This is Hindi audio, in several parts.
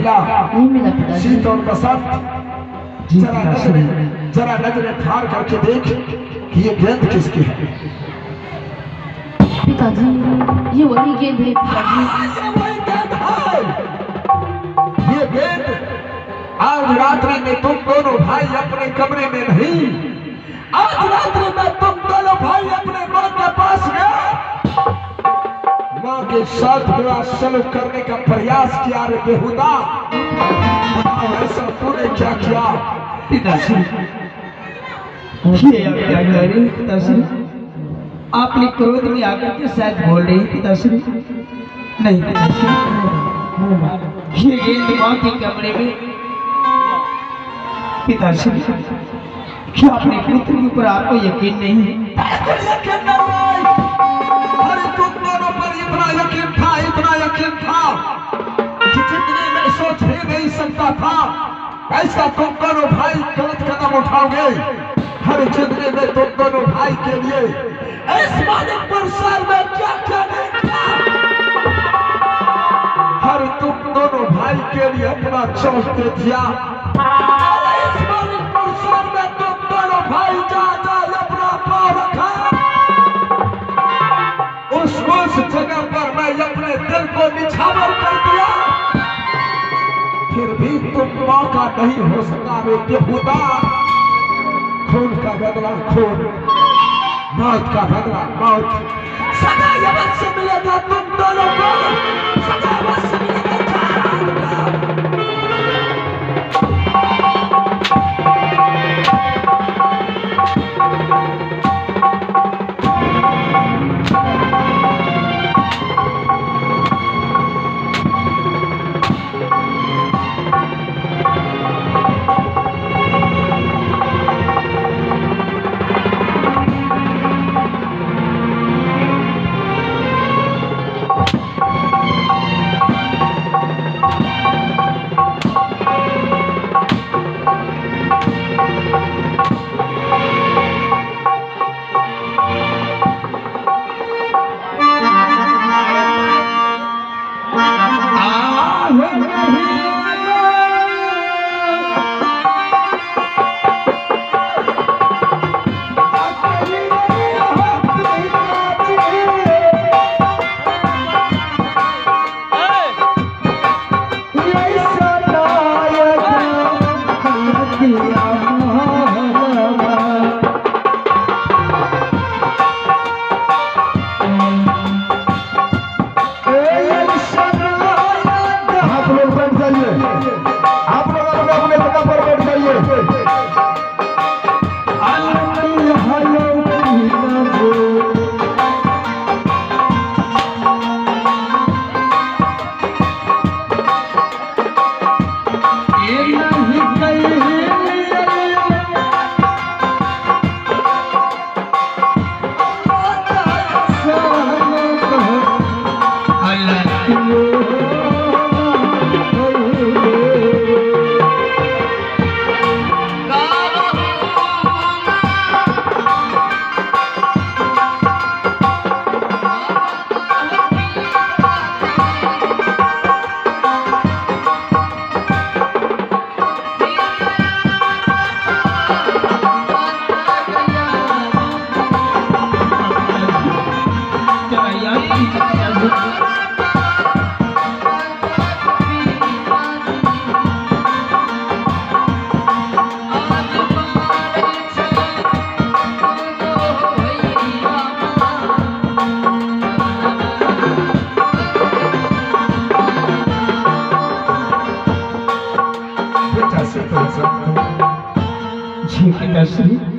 मिला? नहीं मिला पिताजी। शीत और बसंत, जरा नजरें फाड़ करके देख कि ये गेंद किसकी है। पिताजी ये वही गेंद है पिताजी। ये वही गेंद है। ये गेंद आज रात्रि में तुम दोनों भाई अपने कमरे में नहीं, आज रात्रि में तुम दोनों भाई अपने माँ के पास गए, माँ के साथ बुरा सलूक करने का प्रयास किया। रे बेहुदा, ऐसा तूने क्या किया? पिताश्री ये आप क्या कह रहे हैं पिताश्री? आपने क्रोध में आकर के शायद बोल रही पिताश्री। नहीं पिताश्री, ये गेंद माँ के कमरे में। पिताश्री क्या अपने पुत्र के ऊपर आपको यकीन नहीं है? अरे तुम दोनों पर इतना यकीन था, इतना यकीन था कि जिंदगी में सोच ही नहीं सकता था ऐसा तुम दोनों भाई गलत कदम उठाओगे। हर जिंदगी में तुम दोनों भाई के लिए इस मालिक पर साल में क्या क्या नहीं किया। हर तुम दोनों भाई के लिए अपना चौक दे दिया। इस मालिक पर साल में तुम दोनों भाई जा अपना पाँव रखा। उस जगह पर मैं अपने दिल को निछावर कर दिया, फिर भी तुम मौका नहीं हो सका। रे बेहुदा, खून का बदला खून, मौत का बदला मौत, सदा अवश्य मिलेगा तुम दोनों को, सदा अवश्य मिलेगा।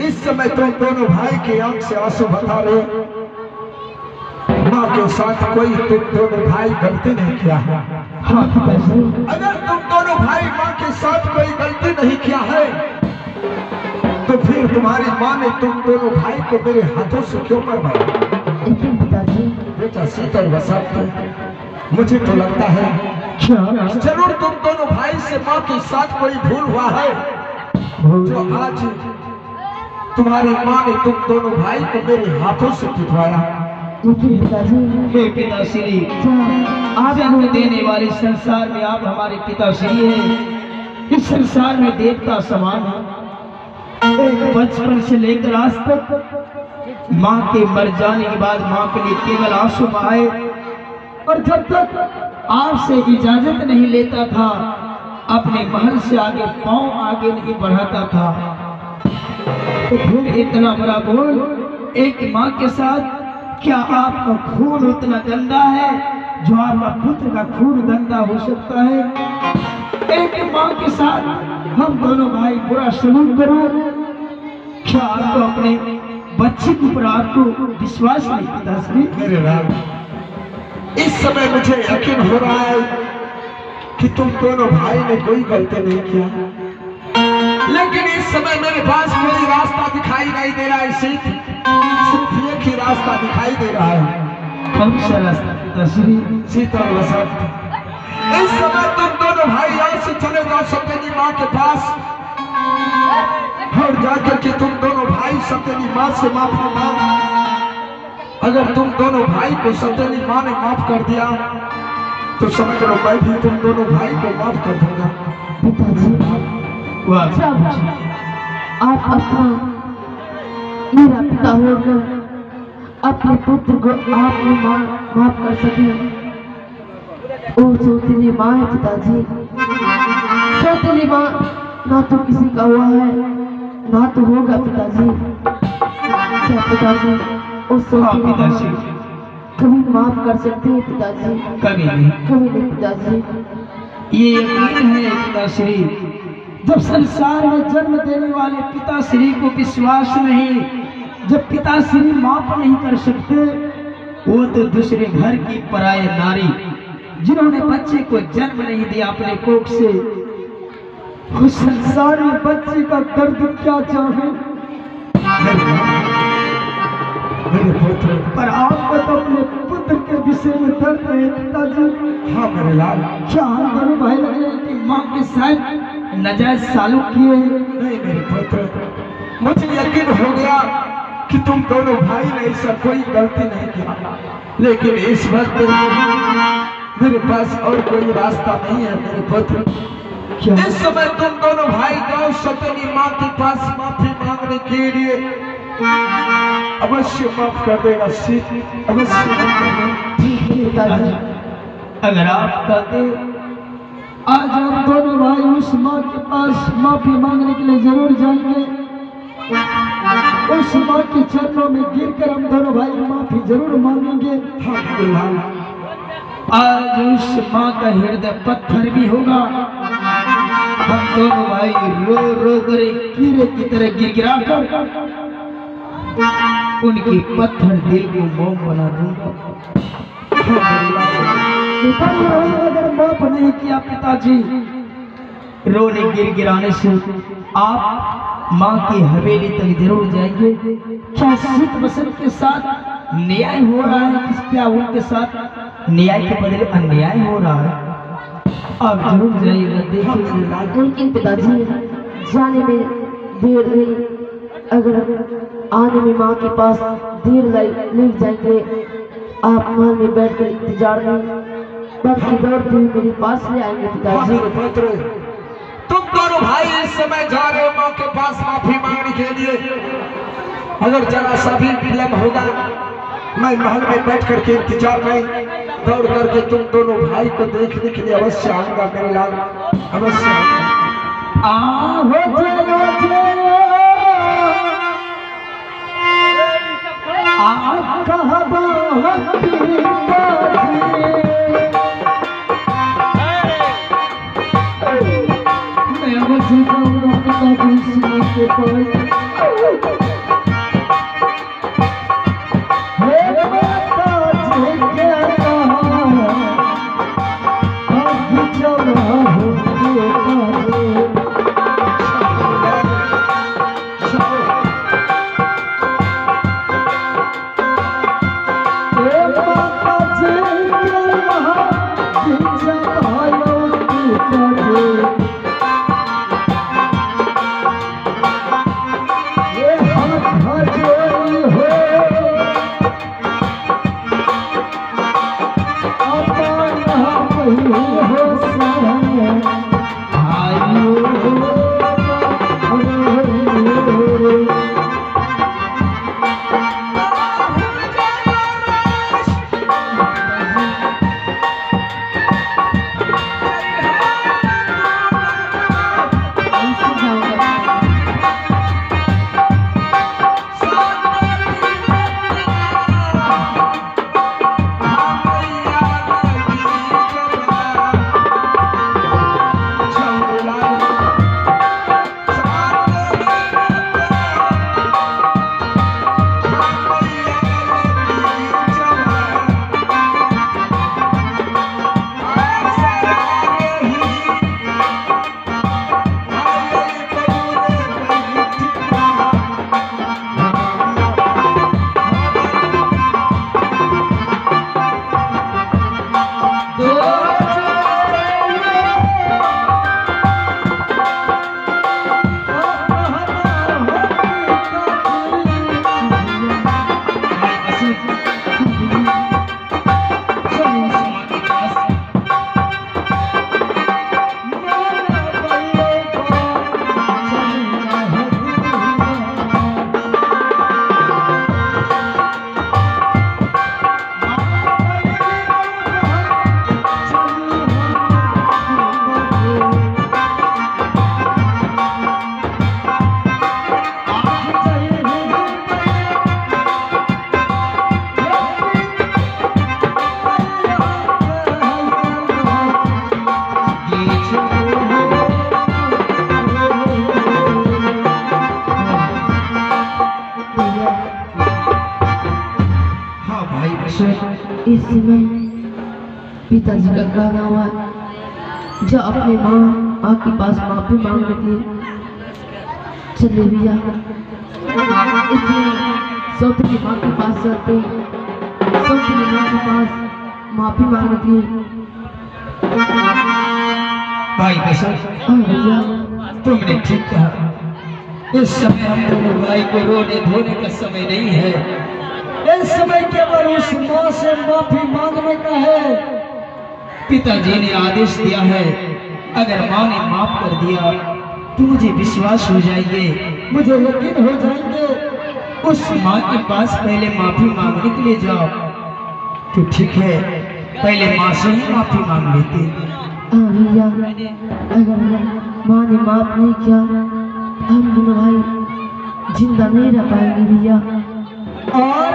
इस समय तुम दोनों भाई के आंख से आंसू बता रहे हो। माँ के साथ कोई तुम दोनों भाई गलती नहीं किया है। हाँ पिताश्री। अगर तुम दोनों भाई माँ के साथ कोई गलती नहीं किया है तो फिर तुम्हारी माँ ने तुम दोनों भाई को मेरे हाथों से क्यों मरवाया? लेकिन पिताजी बेटा शीतल बसंत, मुझे तो लगता है जरूर तुम दोनों भाई से माँ के साथ कोई भूल हुआ है जो आज तुम्हारी माँ ने तुम दोनों भाई को मेरे हाथों से पिटवाया। लेकिन पिताजी हे पिताश्री जन्म देने वाले संसार में आप हमारे पिताश्री हैं। इस संसार में देवता समान है। एक बचपन से लेकर आज तक माँ के मर जाने के बाद माँ के लिए केवल आंसू बहाए, और जब तक आपसे इजाजत नहीं लेता था अपने महल से आगे पांव आगे नहीं बढ़ाता था। तो फिर इतना बड़ा बोल एक माँ के साथ, क्या आपका खून उतना गंदा है जो आपका पुत्र का खून गंदा हो सकता है? एक माँ के साथ हम दोनों भाई बुरा सलूक करो, क्या आपको अपने बच्चे के ऊपर आपको विश्वास नहीं? पिताश्री मेरे राम, इस समय मुझे यकीन हो रहा है कि तुम दोनों भाई ने कोई गलती नहीं किया, लेकिन इस समय मेरे पास कोई रास्ता दिखाई नहीं दे रहा है। सिर्फ एक ही रास्ता दिखाई दे रहा है। कौन सा रास्ता पिताश्री? सीता और वसंत। इस समय तुम दोनों भाई यहाँ से चले जाओ सत्यनी माँ के पास, और जाकर के तुम दोनों भाई सत्यनी माँ से माफी मांग। अगर तुम दोनों भाई को सत्यनी माँ ने माफ कर दिया तो समझ लो मैं भी तुम दोनों भाई को माफ कर दूंगा। पिताजी, वाह, जब आप अपना मेरा पिता होकर अपने पुत्र को आप माफ कर सके, वो सौतेली माँ है पिताजी। सौतेली माँ ना तो किसी का हुआ है ना तो होगा पिताजी। क्या पिताजी उस सौतेली माँ कभी माफ कर सकते हैं पिताजी? कभी नहीं, कभी नहीं पिताजी। ये यकीन है पिताश्री, जब संसार में जन्म देने वाले पिताश्री को विश्वास नहीं, जब पिताश्री माफ नहीं कर सकते, वो तो दूसरे घर की पराये नारी जिन्होंने बच्चे को जन्म नहीं दिया अपने कोख से, उस संसार में बच्चे का दर्द क्या चाहे? मेरे पुत्र, पर आपको तो अपने पुत्र के विषय में दर्द है पिताजी। हाँ मेरे लाल। क्या हम दोनों भाई लगे कि माँ के साथ नाजायज सालूक किए? नहीं मेरे पुत्र, मुझे यकीन हो गया कि तुम दोनों भाई ने ऐसा कोई गलती नहीं किया, लेकिन इस वक्त मेरे पास और कोई रास्ता नहीं है मेरे पुत्र। क्या? इस समय तुम दोनों भाई जाओ सत्यनी माँ के पास माफी मांगने के लिए, अवश्य माफ कर देगा। सीत अवश्य माफ कर देगा। ठीक है पिताजी। अगर आप कहते आज हम दोनों भाई उस माँ के पास माफी मांगने के लिए जरूर जाएंगे, उस माँ के चरणों में गिरकर हम दोनों भाई माफी जरूर मांगेंगे। हाँ मेरे लाल। आज उस माँ का हृदय पत्थर भी होगा, हम दोनों भाई रो रो कर एक कीड़े की तरह गिरगिरा कर उनके पत्थर दिल को मोम बना दूंगा। पिताजी अगर माफ नहीं किया पिताजी, रोने गिरगिराने से आप माँ की हवेली तक जरूर जाएंगे। क्या शीत वसंत के साथ न्याय हो रहा है? क्या उनके साथ न्याय के बदले अन्याय हो रहा है? आप जरूर जाइएगा, देखिए। लेकिन पिताजी जाने में देर नहीं, अगर आने में माँ के पास देर लग जाएंगे, आप महल में बैठकर इंतजार नहीं बल्कि दौड़ते हुए मेरे पास ले आएंगे पिताजी। पुत्र, तुम दोनों भाई इस समय जा रहे हो माँ के पास माफी मांगने के लिए। अगर जरा सा भी विलम्ब होगा, मैं महल में बैठ करके इंतजार में दौड़ करके तुम दोनों भाई को देखने के लिए अवश्य आऊंगा मेरे लाल, अवश्य इस समय पिताजी का कहना हुआ जा अपने माँ के पास माफी मांगने के लिए चले भैया। इसलिए सौतेली माँ के पास जाते, सौतेली माँ के पास माफी मांगने के लिए। भाई बसंत, हाँ भैया, तुमने ठीक कहा। इस समय हम दोनों भाई को रोने धोने का समय नहीं है। इस समय केवल उस माँ से माफी मांगने का है। पिताजी ने आदेश दिया है, अगर माँ ने माफ कर दिया तो मुझे विश्वास हो जाएंगे, मुझे यकीन हो जाएंगे। उस माँ के पास पहले माफी मांगने के लिए जाओ। तो ठीक है, पहले माँ से ही माफी मांग लेते। हाँ भैया, अगर माँ ने माफ नहीं किया हम दोनों भाई जिंदा नहीं रह पाएंगे भैया। और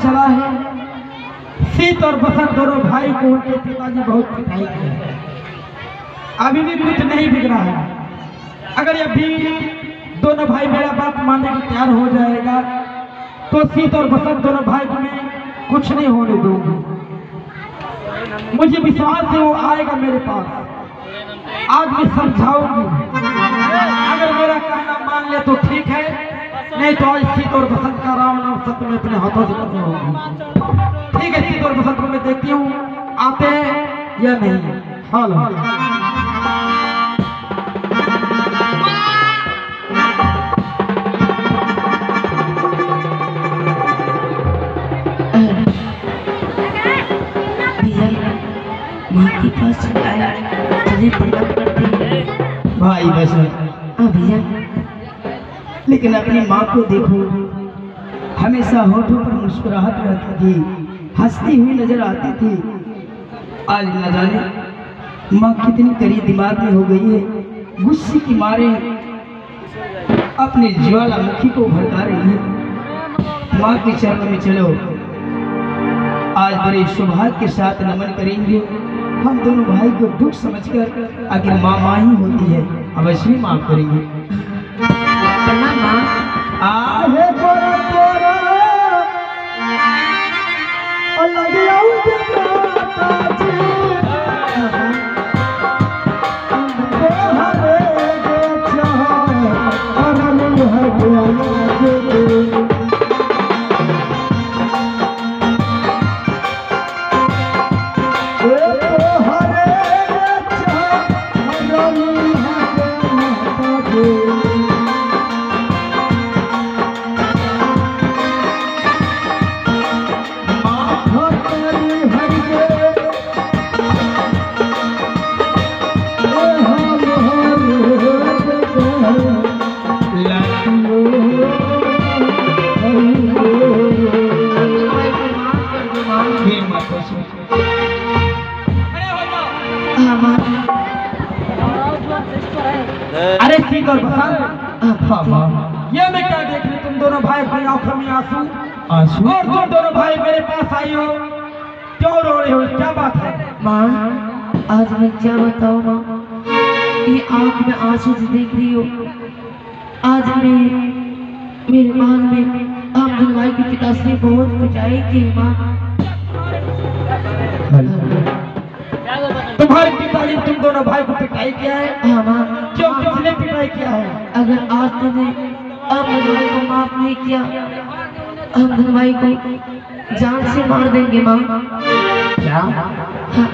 चला है, शीत और बसंत दोनों भाई को उनके पिताजी बहुत पिटाई किए हैं। अभी भी कुछ नहीं बिगड़ा है। अगर अभी दोनों भाई मेरा बात मानने को तैयार हो जाएगा तो शीत और बसंत दोनों भाई में कुछ नहीं होने दूंगी। मुझे विश्वास है वो आएगा मेरे पास, आज मैं समझाऊंगी। अगर मेरा कहना मान ले तो ठीक है, नहीं तो आज शीत और बसंत का राम नाम सत्य में अपने हाथों से करनी होगी। ठीक है, शीत और बसंत को मैं देखती हूँ आते हैं या नहीं। हाल माँ के पास आया चलिए प्रणाम करते हैं। भाई बसंत, हाँ भैया, लेकिन अपनी माँ को देखो, हमेशा होठों पर मुस्कुराहट रहती थी, हंसती हुई नजर आती थी। आज न जाने माँ कितनी करीब दिमाग में हो गई है, गुस्से की मारे अपने ज्वालामुखी को भड़का रही है। माँ के चरणों में चलो, आज बड़े सौभाग्य के साथ नमन करेंगे। हम दोनों भाई को दुख समझकर, आखिर माँ माँ ही होती है, अवश्य ही माफ करेंगे। प्रणाम माँ। आहे गोरा गोरा अलग अरे ठीक और बता, ये मैं क्या देख रही, तुम दोनों भाई अपनी आंखों में आंसू आंसू और तुम दोनों भाई मेरे पास आई हो, क्यों रो रहे हो, क्या बात है? माँ, आज मैं क्या बताऊँ माँ, ये आँख में आंसू से देख रही हो। आज मेरे मान में आप भाई के पिताश्री बहुत पिटाई की माँ। तुम्हारे पिताजी तुम दोनों भाई को पिटाई किया है? हाँ माँ। क्यों, किसने पिटाई किया है? अगर आज तुमने अपने भाई को माफ नहीं किया, हम अपने भाई को जान से मार देंगे माँ। क्या? हाँ,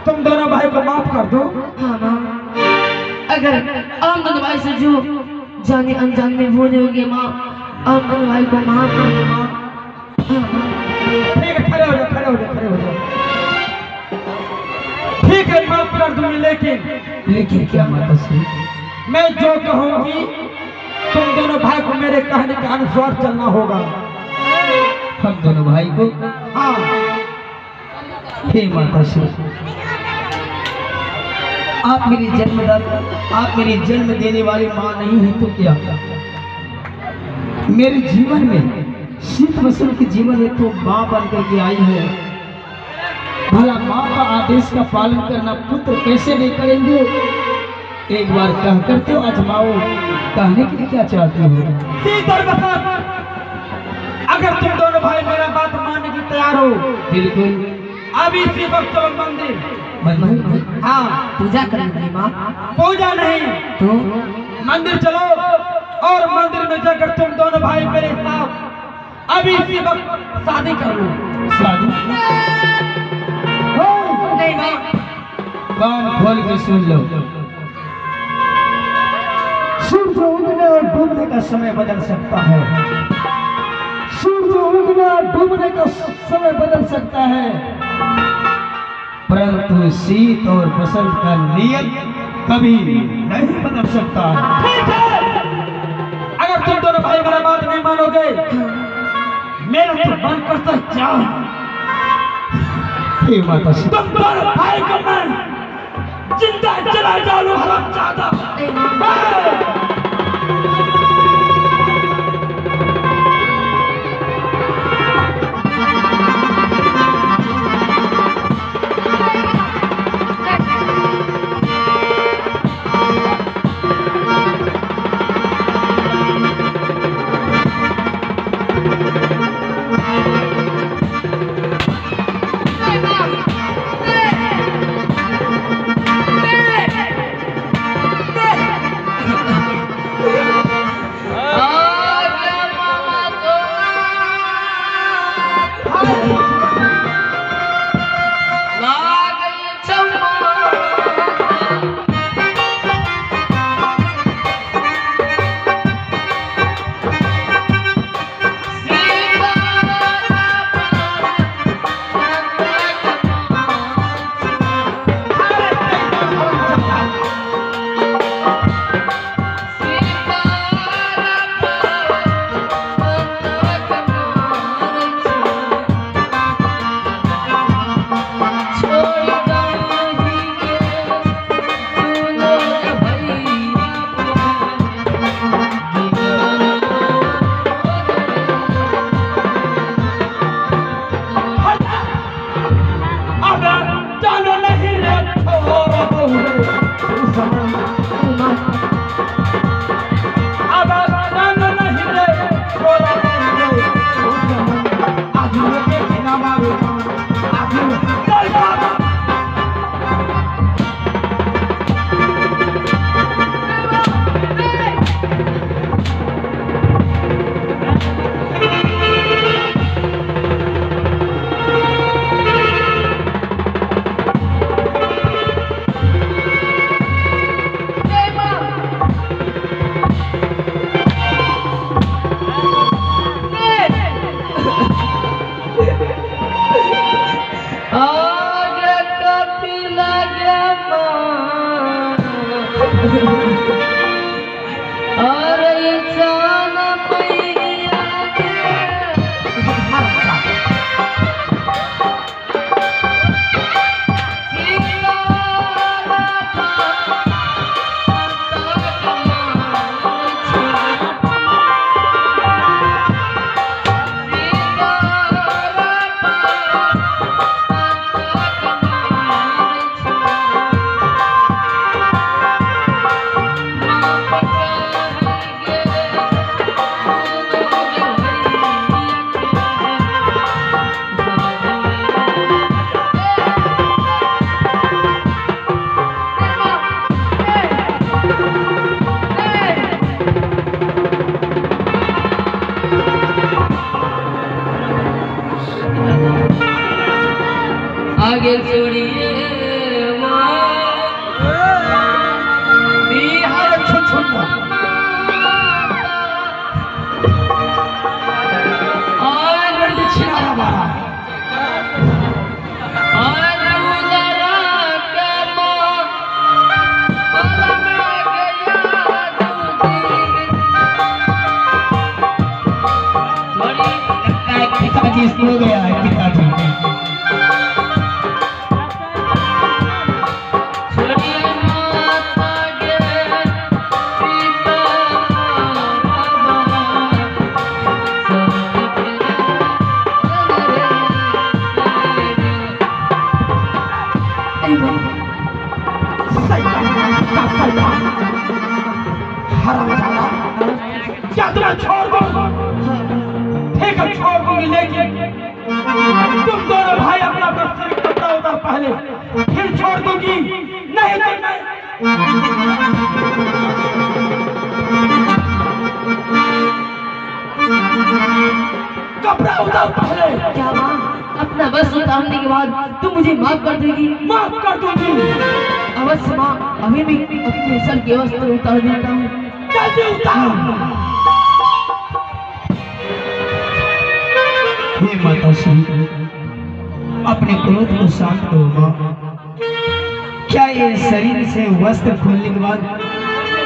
तुम दोनों भाई को माफ कर दो। हाँ माँ, अगर हम दोनों भाई से जो जाने अनजान में भूल होगी माँ, हम दोनों भाई को माफ कर दो माँ। हाँ माँ। ठीक है, खड़े हो जाओ, खड़े हो जाओ, खड़े हो जाओ। ठीक है, माफ कर दूंगी, लेकिन क्या माता श्री, मैं जो कहूंगी तुम दोनों भाई को मेरे कहने के अनुसार चलना होगा। हम दोनों भाई को? हाँ। हे माता श्री, आप मेरी जन्मदाता, आप मेरी जन्म देने वाली माँ नहीं है तो क्या? मेरे जीवन में, शीत वसंत के जीवन में तो माँ बन करके आई है। भला माँ का आदेश का पालन करना पुत्र कैसे नहीं करेंगे? एक बार कह करते हो आजमाओ, कहने के लिए क्या चाहते हो? सीधर बता, अगर तुम दोनों भाई मेरा बात मानने की तैयार हो, बिल्कुल। अभी इसी वक्त चलो मंदिर। मंदिर? हाँ, पूजा करेंगे माँ। पूजा नहीं तो मंदिर चलो, और मंदिर में जाकर तुम दोनों भाई मेरे साथ अभी इसी वक्त शादी कर लो। शादी? नहीं माँ, कान खोल के सुन लो। सूरज उगने और डूबने का समय बदल सकता है। सूरज उगने और डूबने का समय बदल सकता है, परंतु शीत और बसंत का नियत कभी नहीं बदल सकता। ठीक है, अगर तुम दोनों भाई मेरा बात नहीं मानोगे, मेरा तो मन करता क्या, हे माता श्री, तुम दोनों भाई को मैं जिंदा जला डालूं, हरामजादा। आगे छोड़िए पिताजी सो गया है पिताजी। क्या तुम्हें छोड़ दूँ? ठीक है छोड़ दूंगी, लेकिन तुम दोनों भाई अपना बस्तर कपड़ा उतार पहले, फिर छोड़ दूंगी। नहीं तो मैं कपड़ा उतार पहले। क्या माँ, अपना बस उतारने के बाद तुम मुझे माफ कर देगी? माफ कर दूंगी। अवश्य माँ, अभी भी अपने सर के वस्त्र उतार देता हूँ। जल्दी उतार। हे माता श्री, अपने क्रोध को शांत करो माँ। क्या ये शरीर से वस्त्र खोलने के बाद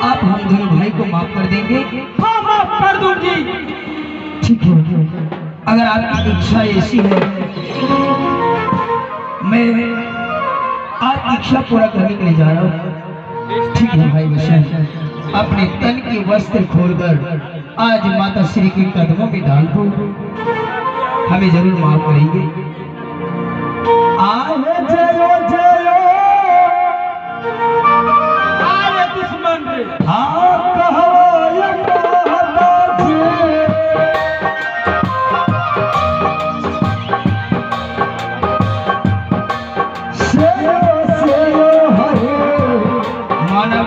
आप हम दोनों भाई को माफ कर देंगे? हाँ माफ कर दूंगी। ठीक है, अगर आपकी इच्छा ऐसी है, मैं आपकी इच्छा पूरा करने के लिए जा रहा हूँ। ठीक है भाई बहन, अपने तन के वस्त्र खोलकर आज माता श्री के कदमों में डाल दो, हमें जरूर माफ करेंगे। आए जयो जयो आए दुश्मन रे, हाँ कहो ये महाराज। सेयो सेयो हरे मानव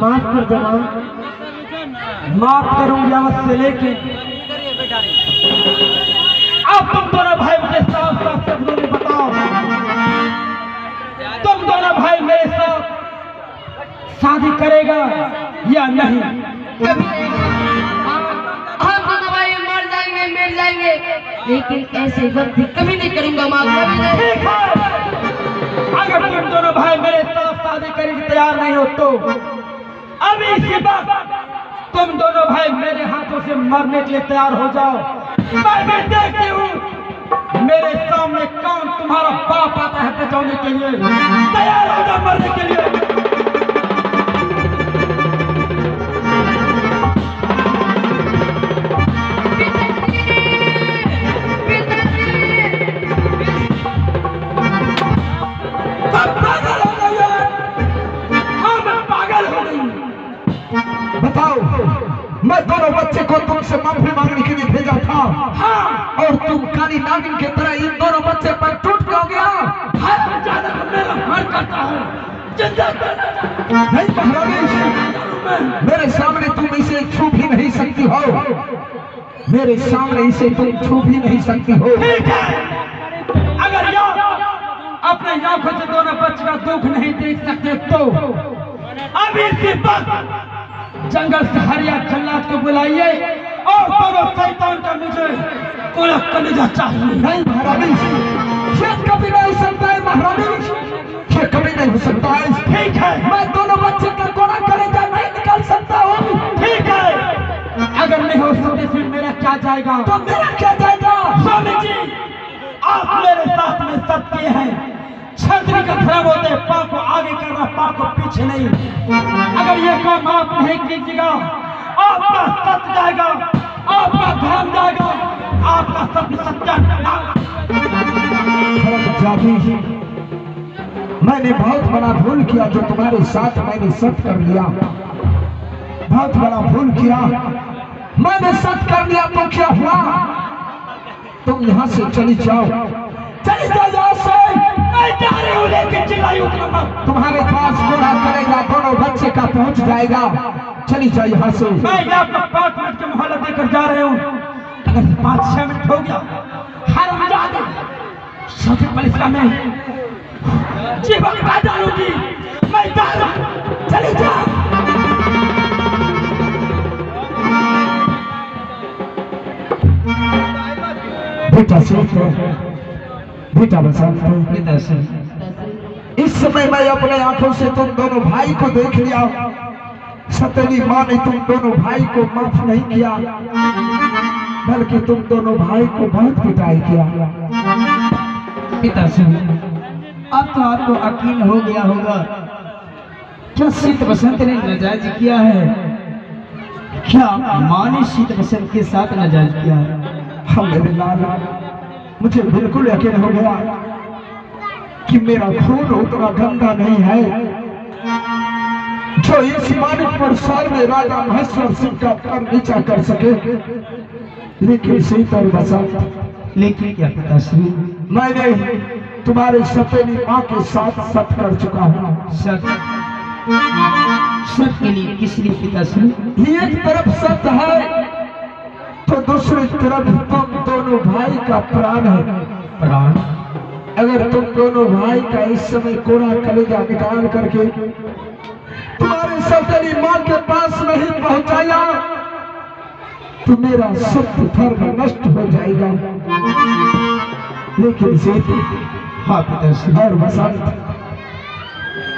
माफ कर दो माँ। माफ करूंगी अवश्य, लेकिन अब तुम दोनों भाई मुझे साफ साफ शब्दों में बताओ, तुम दोनों भाई मेरे साथ शादी करेगा या नहीं? हम दोनों भाई मर जाएंगे, मिल जाएंगे, लेकिन ऐसे गलती कभी नहीं करूंगा माँ, कभी नहीं। ठीक है, अगर तुम दोनों भाई मेरे साथ शादी करने के तैयार नहीं हो तो अभी इसी वक्त तुम दोनों भाई मेरे हाथों से मरने के लिए तैयार हो जाओ। मैं भी देखती हूँ मेरे सामने कौन तुम्हारा बाप आता है बचाने के लिए। तैयार हो जाओ मरने के लिए। बताओ, मैं दोनों बच्चे को तुमसे माफी मांगने के लिए भेजा था। हाँ। और तुम काली नागिन की तरह इन दोनों बच्चे पर टूट क्यों गया? मेरा मन करता है जिंदा नहीं महारानी, मेरे सामने तुम इसे छू भी नहीं सकती हो, मेरे सामने इसे तुम छू भी नहीं सकती हो। ठीक है, अगर अपने आंखों से दोनों बच्चे का दुख नहीं देख सकते तो अभी इसी वक्त जंगल से हरिया जल्लाद को बुलाइए और दोनों शैतान का मुझे पूरा कलेजा चाहिए। नहीं महारानी, ये कभी नहीं हो सकता है महारानी, ये कभी नहीं हो सकता है। ठीक है, मैं दोनों बच्चे का कोना कलेजा नहीं निकाल सकता हूँ। ठीक है, अगर नहीं हो सकते फिर मेरा क्या जाएगा? तो मेरा क्या जाएगा? स्वामी जी, आप मेरे साथ में सब किए हैं। छतरी का खराब होते पाप को आगे करना, पाप को पीछे नहीं। अगर ये काम आप नहीं कीजिएगा, आपका सच जाएगा, आपका धर्म जाएगा, आपका सब सत्यानाश। मैंने बहुत बड़ा भूल किया जो तुम्हारे साथ मैंने सत्य कर लिया, बहुत बड़ा भूल किया। मैंने सत्य कर लिया तो क्या हुआ? तुम यहाँ से चली जाओ, चली जाओ यहाँ से। मैं जा रही हूँ, लेकिन चिल्लाई उतना मत। तुम्हारे पास बुरा करेगा, दोनों बच्चे का पहुँच जाएगा। चली जाओ यहाँ से। मैं आपको 5 मिनट की मोहलत देकर जा रहे हूँ। अगर 5-6 मिनट हो गया, हरामजादे सबसे पहले में जीवन का डालूंगी। मैं जा रहा हूँ, चले जाओ। बेटा सुन, बेटा बसंत, इस समय मैं अपने आंखों से तुम दोनों भाई को देख लिया। सतेली माँ ने तुम दोनों भाई को माफ नहीं किया, बल्कि तुम दोनों भाई को बहुत पिटाई किया। पिताश्री, अब तो आपको यकीन हो गया होगा क्या शीत बसंत ने नाजायज किया है? क्या माँ ने शीत बसंत के साथ नाजायज किया है? हाँ मेरे लाल, मुझे बिल्कुल यकीन हो गया कि मेरा खून उतना गंदा नहीं है जो इस मानिकपुर शहर में राजा महेश्वर सिंह का पैर नीचा कर सके। लेकिन शीत और बसंत, लेकिन क्या पिताश्री, मैंने तुम्हारे सतेली माँ के साथ सत्य कर चुका हूँ। सत्य के लिए किस लिए पिताश्री? एक तरफ सत्य है तो दूसरी तरफ तुम दोनों भाई का प्राण है। प्राण? अगर तुम दोनों भाई का इस समय कोना कलेजा निकाल करके तुम्हारे सतेली माँ के पास नहीं पहुंचाया तो मेरा सत्य धर्म नष्ट हो जाएगा। लेकिन शीत, हाँ पिताश्री, और बसंत,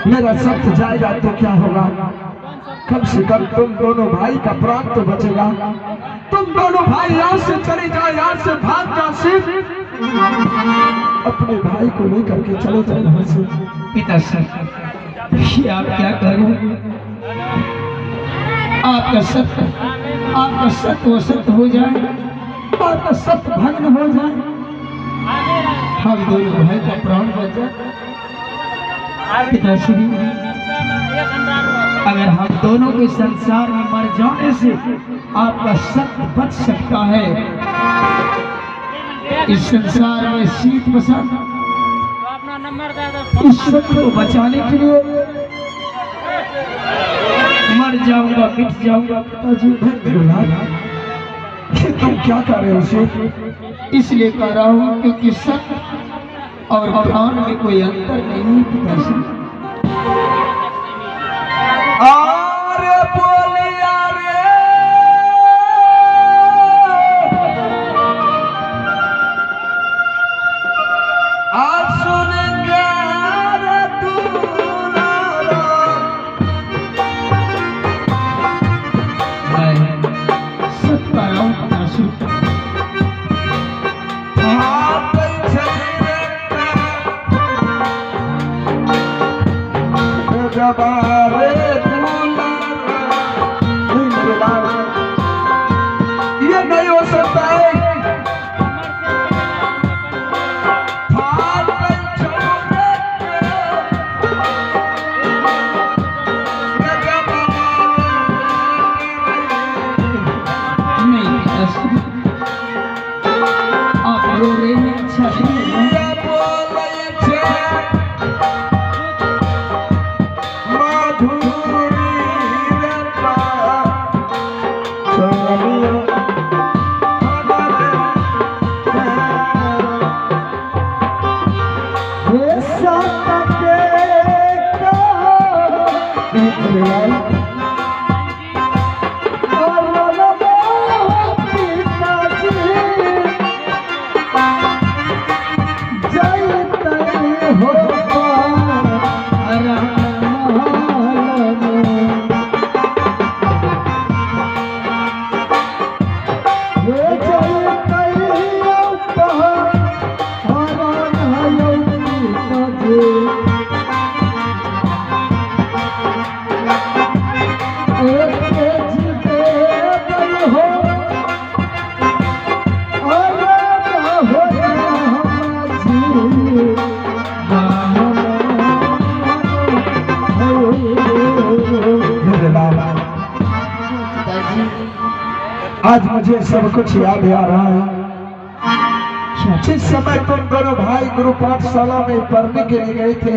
मेरा सत्य जाएगा तो क्या होगा? कम से कम तुम दोनों भाई का प्राण तो बचेगा। तुम दोनों भाई यहाँ से चले जाओ, यहाँ से भाग जाओ। शीत, अपने भाई को लेकर के चले जाओ यहाँ से। पिताश्री, ये आप क्या कह रहे हैं? आपका सत्य वो सत्य हो जाए, आपका सत्य भंग हो जाए, हम दोनों भाई का प्राण बच जाए। पिताश्री, अगर हम दोनों के संसार में मर जाने से आपका सत्य बच सकता है, इस संसार में शीत बसंत इस सत्य को बचाने के लिए मर जाऊंगा, मिट जाऊंगा। पिताजी, तुम क्या कर रहे हो शीत? इसलिए कह रहा हूँ क्योंकि सत्य और प्राण में कोई अंतर नहीं है पिताश्री। अरे बोलिया रे, आज सुनेंगे रे दुलारा। मैं सत्य कह रहा हूँ पिताश्री। जबारे दुलारा, ये नहीं हो सकता है। नहीं पिताश्री, आप रो रहे हैं, अच्छा नहीं है। माँ आज मुझे सब कुछ याद आ रहा है। जिस समय तुम दोनों भाई गुरु पाठशाला में पढ़ने के लिए गए थे,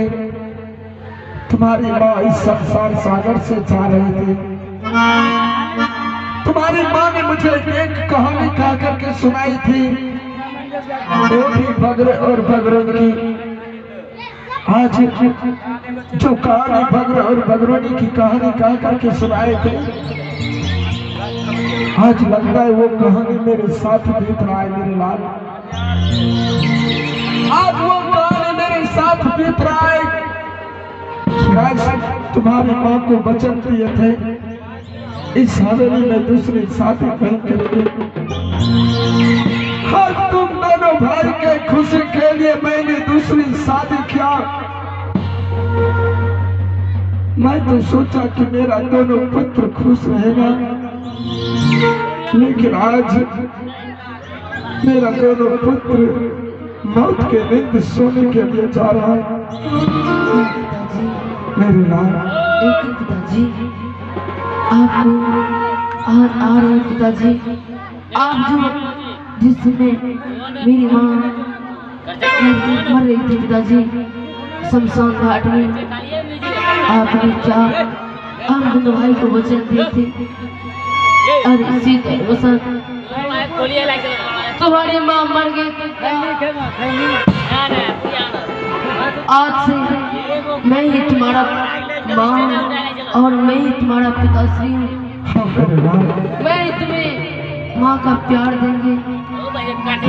तुम्हारी माँ इस संसार सागर से जा रहे थे। तुम्हारी माँ ने मुझे एक कहानी कह करके सुनाई थी, वो थी बगरे और बगरों की। आज जो कहानी बगरे और बगरोनी की कहानी कह करके सुनाए थे, आज लगता है वो कहानी मेरे साथ बीत रहा है मेरे लाल। आज वो कहानी मेरे साथ बीत रहा है। तुम्हारी माँ को वचन दिए थे इस हवेली में दूसरी शादी नहीं करेंगे। आज तुम दोनों भाई के खुशी के लिए मैंने दूसरी शादी किया। मैं तो सोचा कि मेरा दोनों पुत्र खुश रहेगा, लेकिन आज मेरा दोनों पुत्र मौत के नींद सोने के लिए जा रहा है। मेरे लाल, लेकिन पिताजी आपको आ रहे हैं पिताजी। आप जो जिस समय मेरी माँ मर रही थी पिताजी शमशान घाट में, आपने क्या हम दोनों भाई को वचन दिए थे। और इसी वचन तुम्हारी माँ मर गई थी। आज से मैं ही तुम्हारा माँ और मैं ही तुम्हारा पिताश्री हूँ। मैं ही तुम्हें माँ का प्यार देंगे।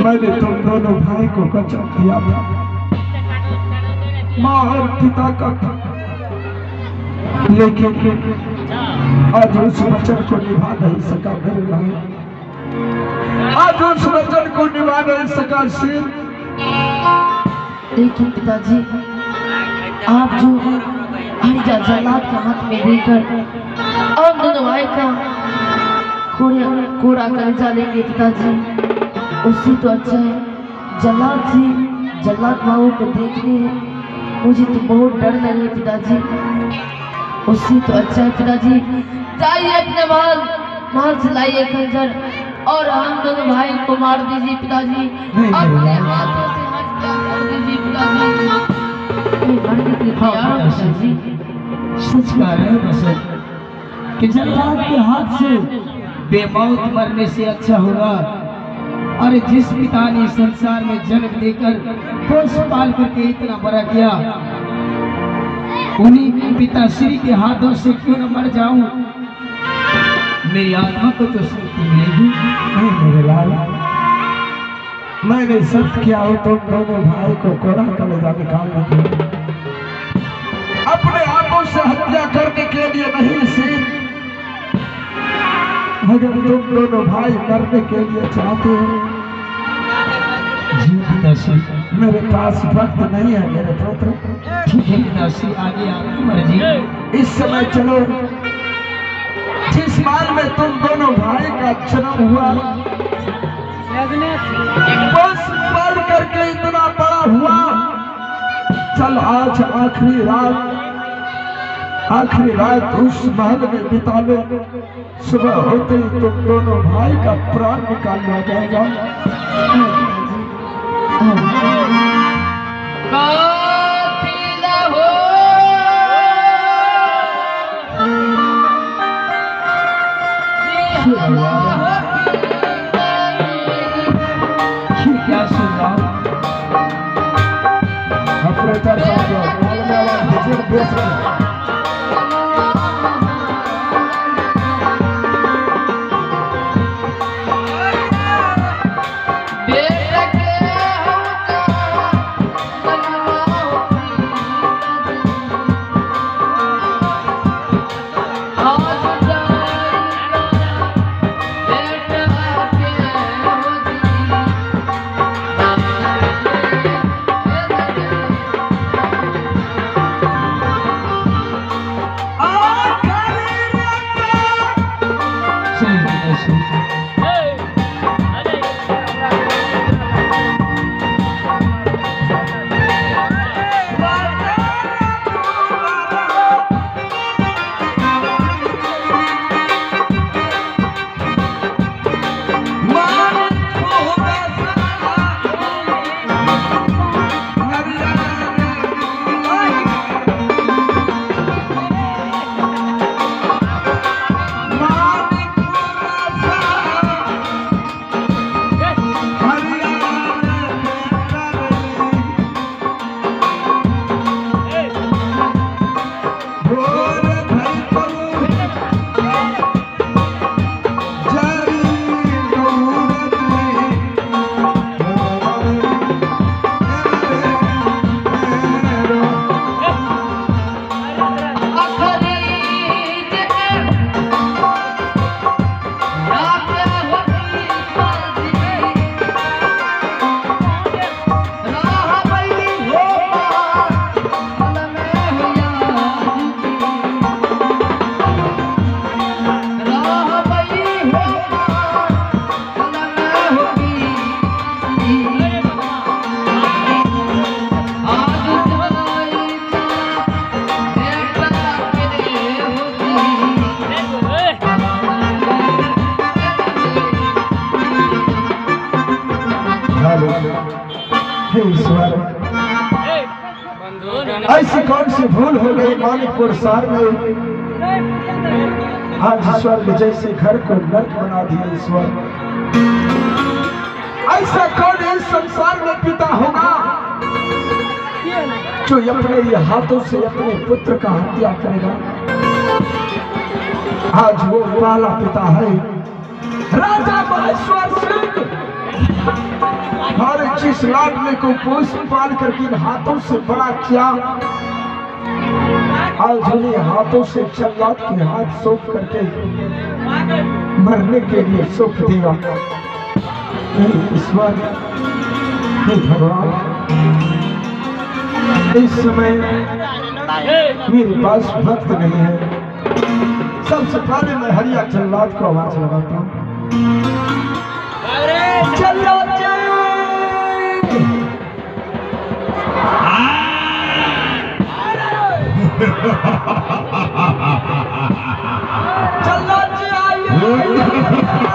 मैंने तुम दोनों भाई को वचन दिया था, माँ और पिता का, लेकिन आज उस वचन को निभा नहीं सका मेरे लाल। आज उस वचन को निभा नहीं सका सिर। लेकिन पिताजी आप जो हरिजा जल्लाद का हाथ में देकर और दोनों भाई का कोड़ा कलेजा लेंगे पिताजी, उससे तो अच्छा है जल्लाद बाबू को देखने हैं। मुझे तो बहुत डर लगे पिताजी, उससे तो अच्छा है पिताजी जाइए अपने माल से लाइए खंजर और हम दोनों भाई को मार दीजिए पिताजी। अपने हाथों से हत्या कर दीजिए पिताजी। मरने के लिए तैयार हो पिताजी। सच कह रहे हो बसंत कि जल्लाद के हाथ से बेमौत मरने से अच्छा होगा। और जिस पिता ने संसार में जन्म देकर पोष पाल करके इतना बड़ा किया, उन्हीं पिताश्री के हाथों से क्यों न मर जाऊं। मेरी आत्मा को तो शांति मिलेगी। नहीं मेरे लाल, मैंने सत्य किया हो तुम दोनों भाई को कोड़ा कलेजा निकालने के लिए, अपने हाथों से हत्या करने के लिए नहीं सिर। अगर तुम दोनों भाई मरने के लिए चाहते हो, जी पिताश्री, मेरे पास वक्त नहीं है मेरे पुत्र। ठीक है पिताश्री, आगे आपकी मर्जी। इस समय चलो, जिस माल में तुम दोनों भाई का जन्म हुआ, बस पढ़ करके इतना बड़ा हुआ, चल आज आखिरी रात उस महल में बिता ले। सुबह होते ही तुम दोनों भाई का प्राण निकाल लिया जाएगा। क्या सुन रहा हूँ? ऑपरेटर साहब बेच रहे हैं। ऐसी कौन सी भूल हो गई मानिकपुर शहर में, आज स्वर्ग जैसे घर को नर्क बना दिया ईश्वर। ऐसा कौन इस संसार में पिता होगा जो अपने ये हाथों से अपने पुत्र का हत्या करेगा। आज वो वाला पिता है राजा महेश्वर सिंह। हर 21 लाडले को पोष पाल करके इन हाथों से बड़ा किया। आज उन्हें हाथों से जल्लाद के हाथ सौंप करके मरने के लिए सौंप दिया। ईश्वर, हे भगवान, इस समय मेरे पास वक्त नहीं है। सबसे पहले मैं हरिया जल्लाद को आवाज लगाता हूँ। जल्लाद जल्लाद जी आइए।